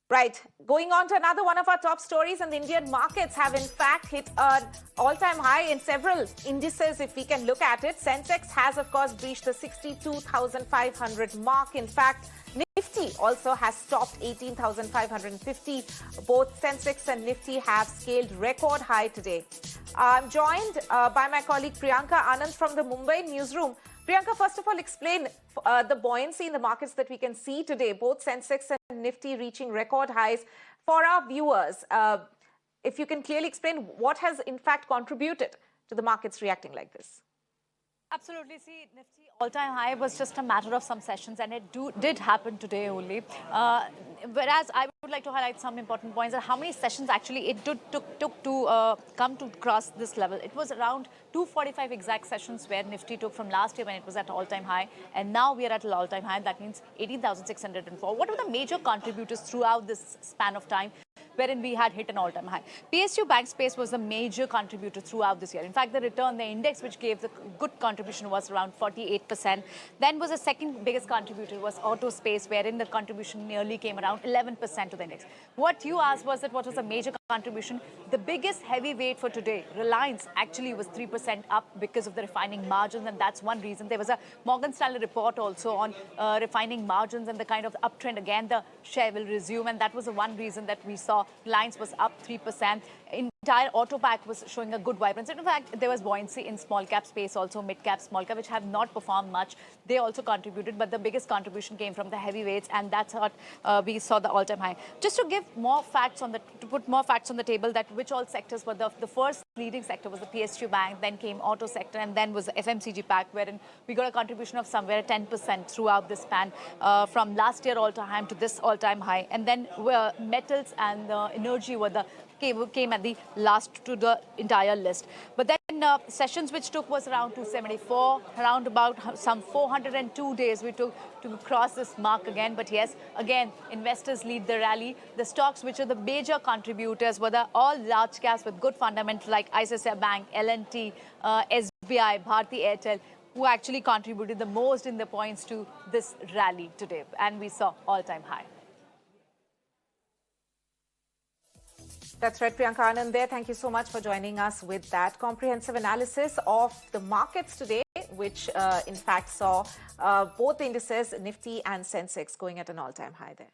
Right. Going on to another one of our top stories, and the Indian markets have in fact hit an all-time high in several indices. If we can look at it, Sensex has of course breached the 62,500 mark. In fact, Nifty also has topped 18,550. Both Sensex and Nifty have scaled record high today. I'm joined by my colleague Priyanka Anand from the Mumbai newsroom. Priyanka, first of all, explain the buoyancy in the markets that we can see today, both Sensex and Nifty reaching record highs. For our viewers, if you can clearly explain what has in fact contributed to the markets reacting like this. Absolutely. See, Nifty all-time high was just a matter of some sessions, and it did happen today only. Whereas I would like to highlight some important points on how many sessions actually it took to come to cross this level. It was around 245 exact sessions where Nifty took from last year when it was at all-time high, and now we are at an all-time high. That means 18,604. What were the major contributors throughout this span of time, wherein we had hit an all-time high? PSU bank space was the major contributor throughout this year. In fact, the return, the index which gave the good contribution was around 48%. Then was the second biggest contributor was auto space, wherein the contribution nearly came around 11% to the index. What you asked was that what was the major contribution? The biggest heavyweight for today, Reliance, actually was 3% up because of the refining margins, and that's one reason. There was a Morgan Stanley report also on refining margins and the kind of uptrend. Again, the share will resume, and that was the one reason that we saw Reliance was up 3%. Entire auto pack was showing a good vibrancy. In fact, there was buoyancy in small cap space, also mid cap, small cap, which have not performed much. They also contributed, but the biggest contribution came from the heavyweights, and that's what we saw the all-time high. Just to give more facts on to put more facts on the table, that which all sectors were the first leading sector was the PSU bank, then came auto sector, and then was the FMCG pack, wherein we got a contribution of somewhere 10% throughout this span from last year all-time high to this all-time high. And then metals and energy were the came at the last to the entire list. But then sessions which took was around 274, around about some 402 days we took to cross this mark again. But yes, again, investors lead the rally. The stocks which are the major contributors were all large caps with good fundamentals like ICICI Bank, L&T, SBI, Bharti Airtel, who actually contributed the most in the points to this rally today. And we saw all-time high. That's right, Priyanka Anand there. Thank you so much for joining us with that comprehensive analysis of the markets today, which in fact saw both indices, Nifty and Sensex, going at an all-time high there.